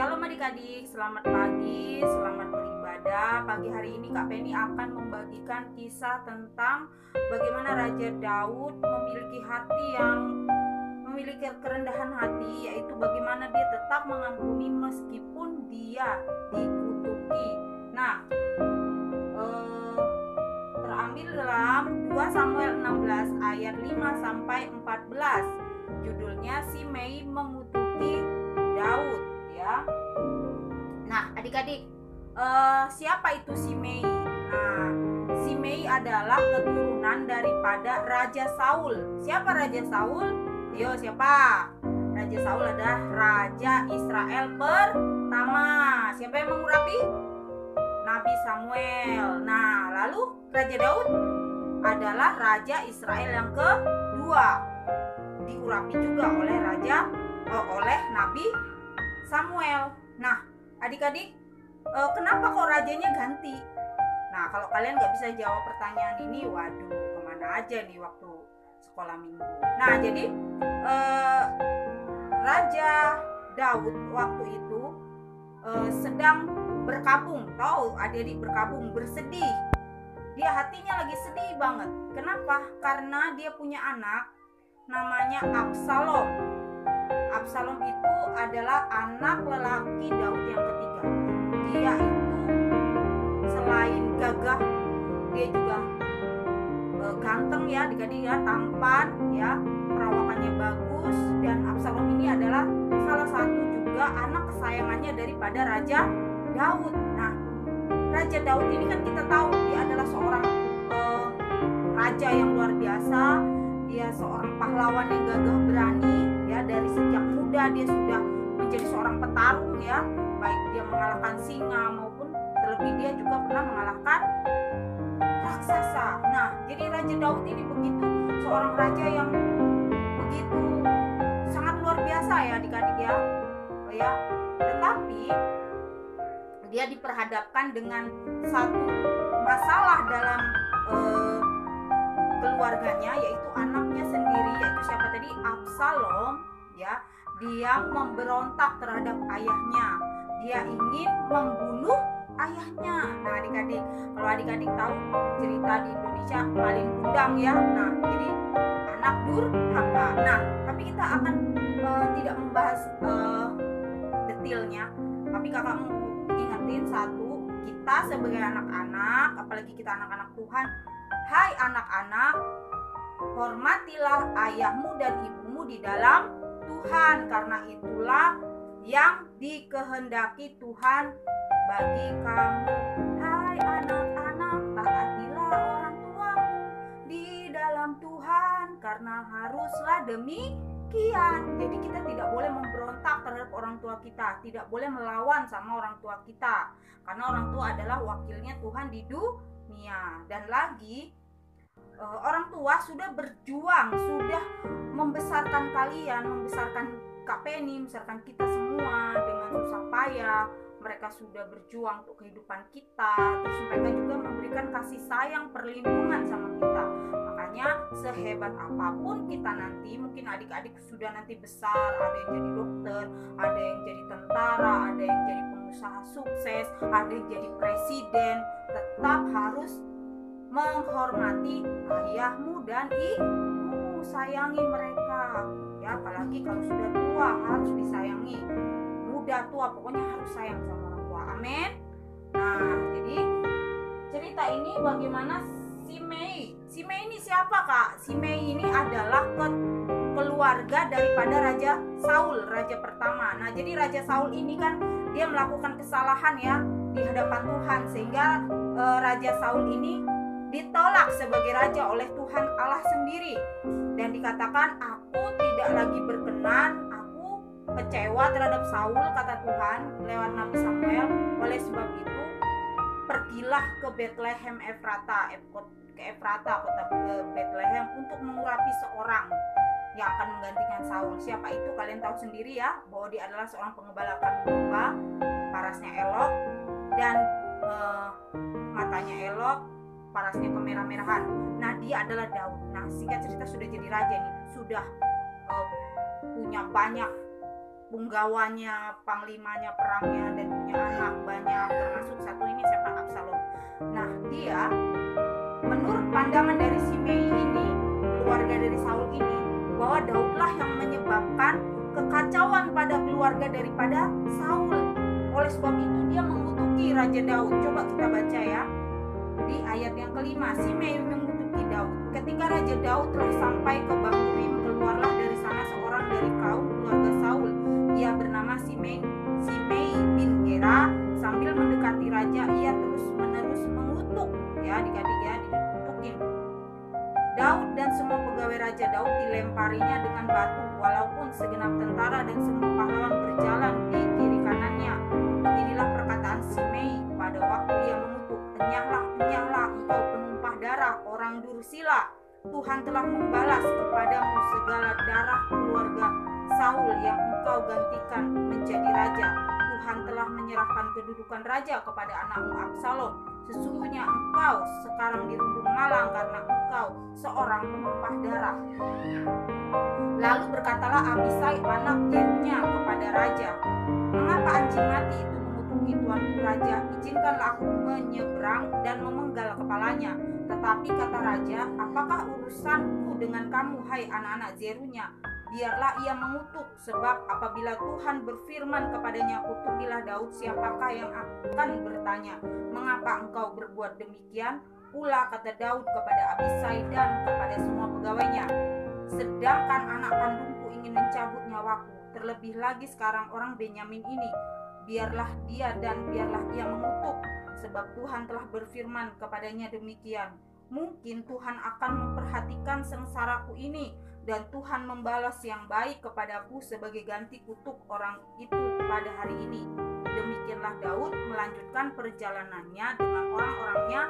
Shalom adik-adik, selamat pagi, selamat beribadah. Pagi hari ini Kak Penny akan membagikan kisah tentang bagaimana Raja Daud memiliki kerendahan hati, yaitu bagaimana dia tetap mengampuni meskipun dia dikutuki. Nah, terambil dalam 2 Samuel 16 ayat 5 sampai 14. Judulnya Simei mengutuki Daud, ya. Nah, adik-adik, siapa itu Simei? Nah, Simei adalah keturunan daripada Raja Saul. Siapa Raja Saul? Yo, siapa? Raja Saul adalah Raja Israel pertama. Siapa yang mengurapi? Nabi Samuel. Nah, lalu Raja Daud adalah Raja Israel yang kedua. Diurapi juga oleh Nabi Samuel. Nah, adik-adik, kenapa kok rajanya ganti? Nah, kalau kalian nggak bisa jawab pertanyaan ini, waduh, kemana aja nih waktu sekolah minggu. Nah, jadi Raja Daud waktu itu sedang berkabung, tahu adik-adik, berkabung, bersedih. Dia hatinya lagi sedih banget. Kenapa? Karena dia punya anak namanya Absalom. Absalom itu adalah anak lelaki Daud yang ketiga. Dia itu selain gagah, dia juga ganteng ya, adik-adik ya, tampan ya, perawakannya bagus, dan Absalom ini adalah salah satu juga anak kesayangannya daripada Raja Daud. Nah, Raja Daud ini kan kita tahu dia adalah seorang raja yang luar biasa. Dia seorang pahlawan yang gagah berani ya, dari sejak muda dia sudah menjadi seorang petarung ya, baik dia mengalahkan singa maupun terlebih dia juga pernah mengalahkan raksasa. Nah, jadi Raja Daud ini begitu seorang raja yang begitu sangat luar biasa ya adik-adik ya. Tetapi dia diperhadapkan dengan satu masalah dalam keluarganya, yaitu anaknya sendiri, yaitu siapa tadi? Absalom ya. Dia memberontak terhadap ayahnya. Dia ingin membunuh ayahnya. Nah, adik-adik, kalau adik-adik tahu cerita di Indonesia Malin Kundang ya. Nah, jadi anak durhaka. Nah, tapi kita akan tidak membahas detailnya. Tapi kakak mau ingetin satu, kita sebagai anak-anak, apalagi kita anak-anak Tuhan, hai anak-anak, hormatilah ayahmu dan ibumu di dalam Tuhan, karena itulah yang dikehendaki Tuhan bagi kamu. Hai anak-anak, taatilah orang tuamu di dalam Tuhan, karena haruslah demikian. Jadi kita tidak boleh memberontak terhadap orang tua kita, tidak boleh melawan sama orang tua kita, karena orang tua adalah wakilnya Tuhan di dunia. Dan lagi, orang tua sudah berjuang, sudah membesarkan kalian, membesarkan Kak Penny, membesarkan kita semua dengan susah payah. Mereka sudah berjuang untuk kehidupan kita, terus mereka juga memberikan kasih sayang, perlindungan sama kita. Makanya sehebat apapun kita nanti, mungkin adik-adik sudah nanti besar, ada yang jadi dokter, ada yang jadi tentara, ada yang jadi pengusaha sukses, ada yang jadi presiden, tetap harus menghormati ayahmu dan ibumu, sayangi mereka ya, apalagi kalau sudah tua harus disayangi, muda tua pokoknya harus sayang sama orang tua. Amin. Nah, jadi cerita ini bagaimana Simei ini siapa kak? Simei ini adalah keluarga daripada Raja Saul, raja pertama. Nah, jadi Raja Saul ini kan dia melakukan kesalahan ya di hadapan Tuhan, sehingga Raja Saul ini ditolak sebagai raja oleh Tuhan Allah sendiri, dan dikatakan, aku tidak lagi berkenan, aku kecewa terhadap Saul, kata Tuhan lewat Nabi Samuel. Oleh sebab itu pergilah ke Bethlehem Efrata, kota Bethlehem, untuk mengurapi seorang yang akan menggantikan Saul. Siapa itu? Kalian tahu sendiri ya, bahwa dia adalah seorang pengembala kambing domba, parasnya elok dan matanya elok, parasnya kemerah-merahan. Nah, dia adalah Daud. Nah, singkat cerita sudah jadi raja nih, sudah punya banyak punggawanya, panglimanya perangnya, dan punya anak banyak, termasuk satu ini siapa, Absalom. Nah, dia menurut pandangan dari Simei ini, keluarga dari Saul ini, bahwa Daudlah yang menyebabkan kekacauan pada keluarga daripada Saul. Oleh sebab itu dia mengutuki Raja Daud. Coba kita baca ya di ayat yang kelima. Simei mengutuki Daud. Ketika Raja Daud telah sampai ke Bahurim, keluarlah dari sana seorang dari kaum keluarga Saul. Ia bernama Simei bin Gera. Sambil mendekati raja, ia terus-menerus mengutuk, ya, dikutukin. Daud dan semua pegawai Raja Daud dilemparinya dengan batu, walaupun segenap tentara dan semua pahlawan berjalan di kiri kanannya. Beginilah perkataan Simei pada waktu ia mengutuk, enyahlah, engkau penumpah darah orang Dursila. Tuhan telah membalas kepadamu segala darah keluarga Saul yang engkau gantikan menjadi raja. Tuhan telah menyerahkan kedudukan raja kepada anakmu Absalom. Sesungguhnya engkau sekarang dirundung malang karena engkau seorang penumpah darah. Lalu berkatalah Abisai anak Zerunya kepada raja, mengapa anjing mati itu mengutuki tuanku raja? Izinkanlah aku menyeberang dan memenggal kepalanya. Tetapi kata raja, apakah urusanku dengan kamu, hai anak-anak Zerunya? Biarlah ia mengutuk, sebab apabila Tuhan berfirman kepadanya, kutukilah Daud, siapakah yang akan bertanya, mengapa engkau berbuat demikian? Pula kata Daud kepada Abisai dan kepada semua pegawainya, sedangkan anak kandungku ingin mencabut nyawaku, terlebih lagi sekarang orang Benyamin ini, biarlah dia dan biarlah ia mengutuk, sebab Tuhan telah berfirman kepadanya demikian. Mungkin Tuhan akan memperhatikan sengsaraku ini, dan Tuhan membalas yang baik kepadaku sebagai ganti kutuk orang itu pada hari ini. Demikianlah Daud melanjutkan perjalanannya dengan orang-orangnya,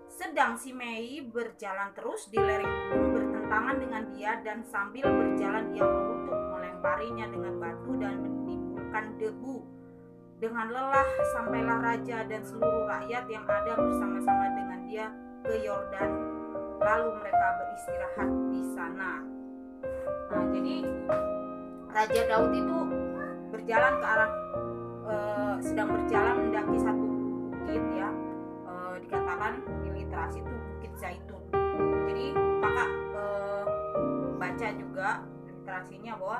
sedang Simei berjalan terus di lereng gunung bertentangan dengan dia, dan sambil berjalan ia mengutuk, melemparinya dengan batu dan menimbulkan debu. Dengan lelah sampailah raja dan seluruh rakyat yang ada bersama-sama dengan dia ke Yordan, lalu mereka beristirahat di sana. Nah, jadi Raja Daud itu berjalan ke arah sedang berjalan mendaki satu bukit, ya, dikatakan di literasi itu Bukit Zaitun. Jadi kakak baca juga literasinya bahwa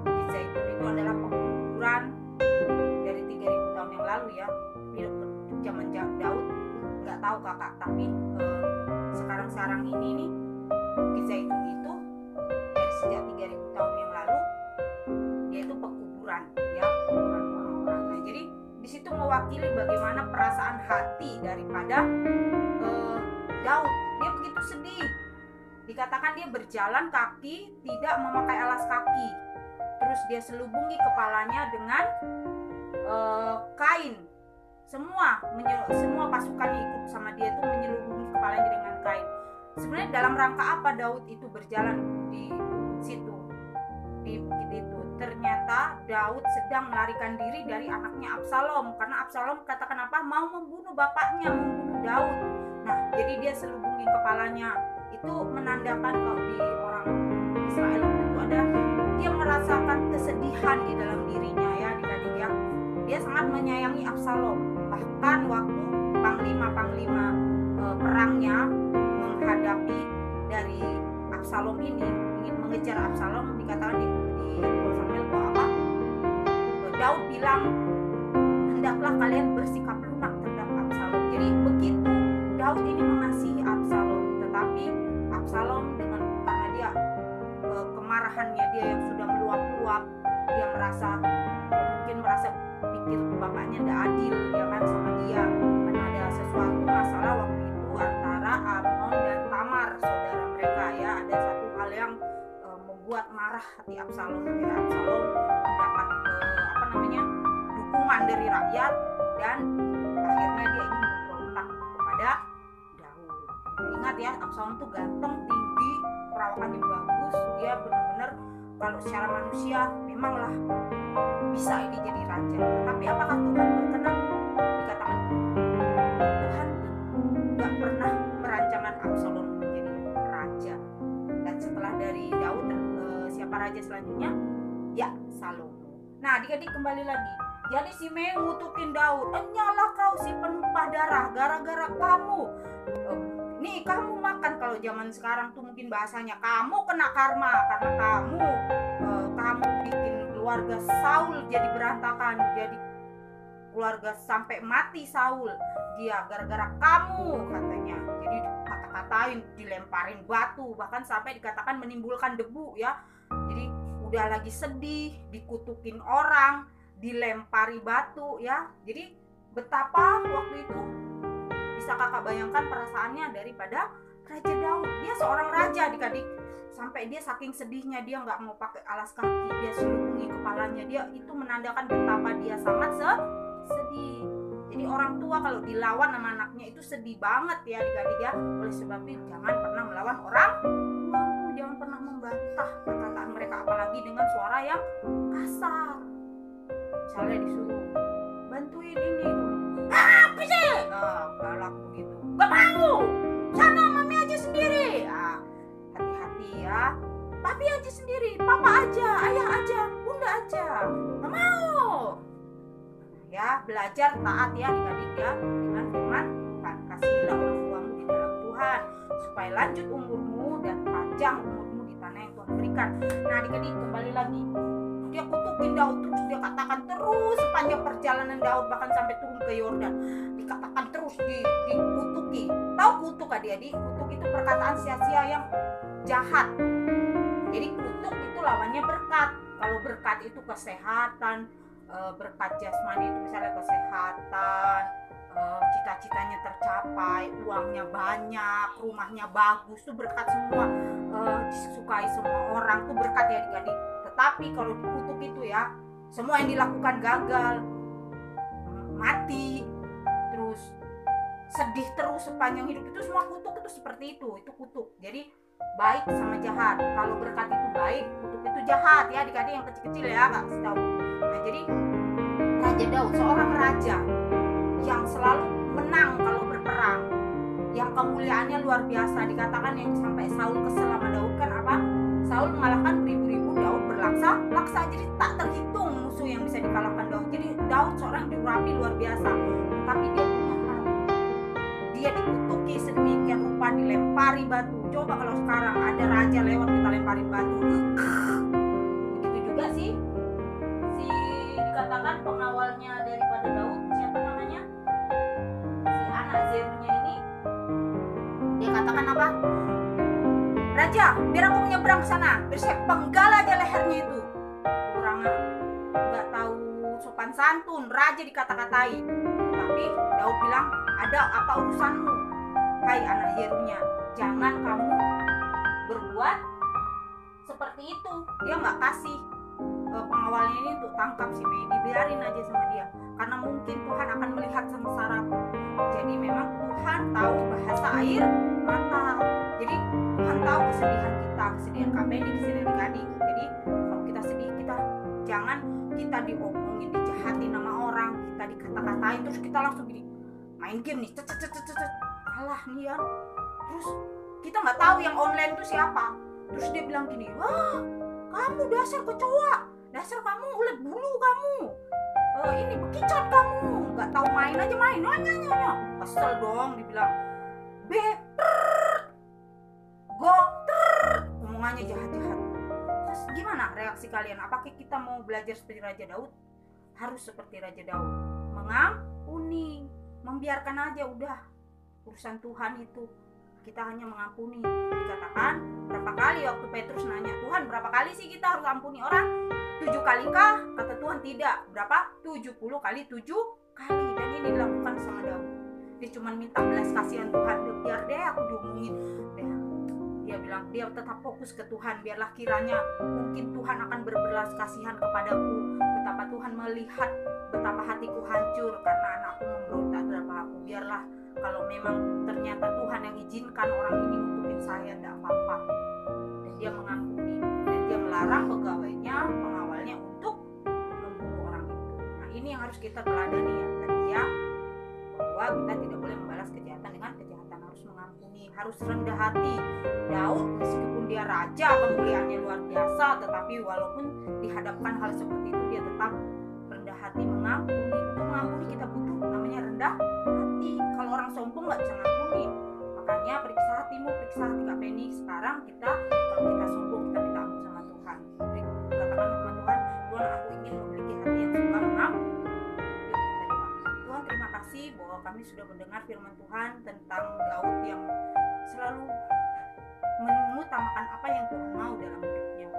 Bukit Zaitun itu adalah pekuburan dari 3000 tahun yang lalu, ya. Zaman Daud nggak tahu kakak, tapi sekarang ini nih Bukit Zaitun itu dari sejak 3000 tahun yang lalu dia itu pekuburan, ya, orang-orang. Nah, jadi di situ mewakili bagaimana perasaan hati daripada Daud. Dia begitu sedih. Dikatakan dia berjalan kaki, tidak memakai alas kaki. Terus dia selubungi kepalanya dengan kain. Semua pasukan yang ikut sama dia itu menyelubungi kepalanya dengan kain. Sebenarnya dalam rangka apa Daud itu berjalan di situ, di bukit itu? Ternyata Daud sedang melarikan diri dari anaknya Absalom, karena Absalom katakan apa? Mau membunuh bapaknya, membunuh Daud. Nah, jadi dia selubungi kepalanya. Itu menandakan kalau di orang Israel itu adalah dia merasakan kesedihan di dalam dirinya, ya, adik-adik, ya. Dia sangat menyayangi Absalom. Bahkan waktu panglima perangnya menghadapi dari Absalom ini, ingin mengejar Absalom, dikatakan di Samuel bahwa apa? Daud bilang, hendaklah kalian bersikap lunak terhadap Absalom. Jadi begitu Daud ini mengasihi Absalom, tetapi Absalom karena dia kemarahannya dia yang sudah meluap-luap, dia mungkin merasa pikir bapaknya tidak adil, ya kan, sama dia, karena ada sesuatu masalah waktu itu antara Amnon dan Tamar, saudara mereka, ya. Ada satu hal yang membuat marah hati Absalom. Akhirnya Absalom mendapat dukungan dari rakyat, dan akhirnya dia ingin memberontak kepada Daud. Ingat, ya, Absalom tuh ganteng, tinggi, perawakannya bagus, dia benar-benar kalau secara manusia memanglah bisa ini jadi raja. Tetapi apakah Tuhan berkenan? Dikatakan Tuhan gak pernah merancangkan Absalom menjadi raja. Dan setelah dari Daud, siapa raja selanjutnya? adik-adik kembali lagi. Jadi Simei ngutukin Daud, "Nyalah kau si penumpah darah, gara-gara kamu nih kamu makan." Kalau zaman sekarang tuh mungkin bahasanya kamu kena karma karena kamu bikin keluarga Saul jadi berantakan, jadi keluarga sampai mati Saul. Dia gara-gara kamu katanya. Jadi kata-katain, dilemparin batu, bahkan sampai dikatakan menimbulkan debu ya. Jadi udah lagi sedih, dikutukin orang, dilempari batu ya. Jadi betapa waktu itu bisa kakak bayangkan perasaannya daripada Raja Daud. Dia seorang raja adik-adik, sampai dia saking sedihnya dia nggak mau pakai alas kaki, dia selubungi kepalanya. Dia itu menandakan betapa dia sangat sedih. Jadi orang tua kalau dilawan sama anaknya itu sedih banget ya adik-adik ya. Oleh sebab itu jangan pernah melawan orang tuamu, jangan pernah membantah perkataan mereka, apalagi dengan suara yang kasar. Misalnya disuruh bantuin ini, apa sih? Nah, galak begitu. Gak mau. Sana mami aja sendiri. Nah, hati-hati ya. Papi aja sendiri, papa aja, ayah aja, bunda aja. Gak mau. Ya, belajar taat ya adik-adik ya dengan firman Tuhan. Kasihilah orang tuamu di dalam Tuhan supaya lanjut umurmu dan panjang umurmu di tanah yang Tuhan berikan. Nah adik-adik kembali lagi, dia kutukin Daud terus, dia katakan terus sepanjang perjalanan Daud bahkan sampai turun ke Yordan, dikatakan terus dikutuki. Tahu kutuk adik-adik? Kutuk itu perkataan sia-sia yang jahat. Jadi kutuk itu lawannya berkat. Kalau berkat itu kesehatan, berkat jasmani itu misalnya kesehatan, cita-citanya tercapai, uangnya banyak, rumahnya bagus, itu berkat semua, disukai semua orang, itu berkat ya adik-adik. Tetapi kalau dikutuk itu ya, semua yang dilakukan gagal, mati, terus sedih terus sepanjang hidup, itu semua kutuk. Itu seperti itu kutuk. Jadi baik sama jahat. Kalau berkat itu baik, kutuk itu jahat ya adik-adik yang kecil-kecil ya, nggak kasih tahu. Nah jadi Raja Daud seorang raja yang selalu menang kalau berperang, yang kemuliaannya luar biasa. Dikatakan yang sampai Saul kesel sama Daud kan apa? Saul mengalahkan beribu-ribu, Daud berlaksa-laksa. Jadi tak terhitung musuh yang bisa dikalahkan Daud. Jadi Daud seorang diurapi luar biasa. Tapi dia punya hati. Dia dikutuki sedemikian rupa, dilempari batu. Coba kalau sekarang ada raja lewat kita lemparin batu. Begitu juga sih dikatakan pengawalnya daripada Daud, siapa namanya? Si anak Zerunya ini. Dia katakan apa? "Raja, biar aku menyeberang ke sana, biar saya penggal aja lehernya itu." Kurang nggak tahu sopan santun, raja dikata-katai. Tapi Daud bilang, "Ada apa urusanmu, hai anak Zerunya? Jangan kamu berbuat seperti itu." Dia nggak kasih pengawalnya ini untuk tangkap Simei, dibiarin aja sama dia karena mungkin Tuhan akan melihat sengsaraku. Jadi memang Tuhan tahu bahasa air mata. Jadi Tuhan tahu kesedihan kita, kesedihan KPD, kesedihan adik-adik. Jadi kalau kita sedih, jangan kita diomongin, dijahatin sama orang, kita dikata-katain terus kita langsung gini main game nih, kalah nih ya. Terus kita nggak tahu yang online itu siapa. Terus dia bilang gini, "Wah, kamu dasar kecoa, dasar kamu ulet bulu kamu, ini bekicot kamu, nggak tahu main aja main." Nanya. Kesel dong, dibilang go omongannya jahat-jahat. Terus gimana reaksi kalian? Apakah kita mau belajar seperti Raja Daud? Harus seperti Raja Daud, mengampuni, membiarkan aja udah urusan Tuhan itu. Kita hanya mengampuni. Dikatakan berapa kali waktu Petrus nanya, "Tuhan, berapa kali sih kita harus ampuni orang? 7 kali kah?" Kata Tuhan, "Tidak." Berapa? 70 kali 7 kali. Dan ini dilakukan sama Daud. Dia cuma minta belas kasihan Tuhan. Biar deh aku diomongin. Dia bilang dia tetap fokus ke Tuhan. Biarlah kiranya mungkin Tuhan akan berbelas kasihan kepadaku. Betapa Tuhan melihat betapa hatiku hancur karena anakku memberontak terhadap aku. Biarlah kalau memang ternyata Tuhan yang izinkan orang ini ngutukin saya, tidak apa-apa. Dan dia mengampuni. Dan dia melarang pengawalnya untuk membunuh orang itu. Nah ini yang harus kita teladani ya tadi ya, bahwa kita tidak boleh membalas kejahatan dengan kejahatan, harus mengampuni, harus rendah hati. Daud meskipun dia raja, kemuliaannya luar biasa, tetapi walaupun dihadapkan hal seperti itu dia tetap rendah hati mengampuni. Untuk mengampuni kita butuh namanya rendah hati. Kalau orang sombong nggak bisa ngampuni. Makanya periksa hatimu, periksa hati Kak Penny. Sekarang kita, kalau kita sombong, kita minta ampun sama Tuhan. Katakan sama Tuhan, Tuhan aku ingin memiliki hati yang suka mengampuni. Tuhan terima kasih bahwa kami sudah mendengar firman Tuhan tentang Daud yang selalu mengutamakan apa yang Tuhan mau dalam hidupnya,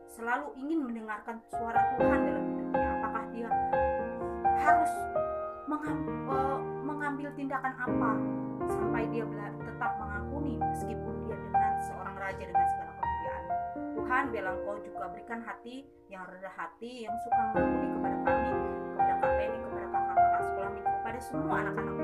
selalu ingin mendengarkan suara Tuhan dalam hidupnya. Apakah dia harus mengambil tindakan apa sampai dia tetap mengampuni meskipun dia dengan seorang raja dengan segala kemuliaan. Tuhan, biarlah Engkau juga berikan hati yang rendah hati, yang suka mengampuni kepada kami, kepada Kak Penny, kepada kakak-kakak sekolah minggu, kepada semua anak-anak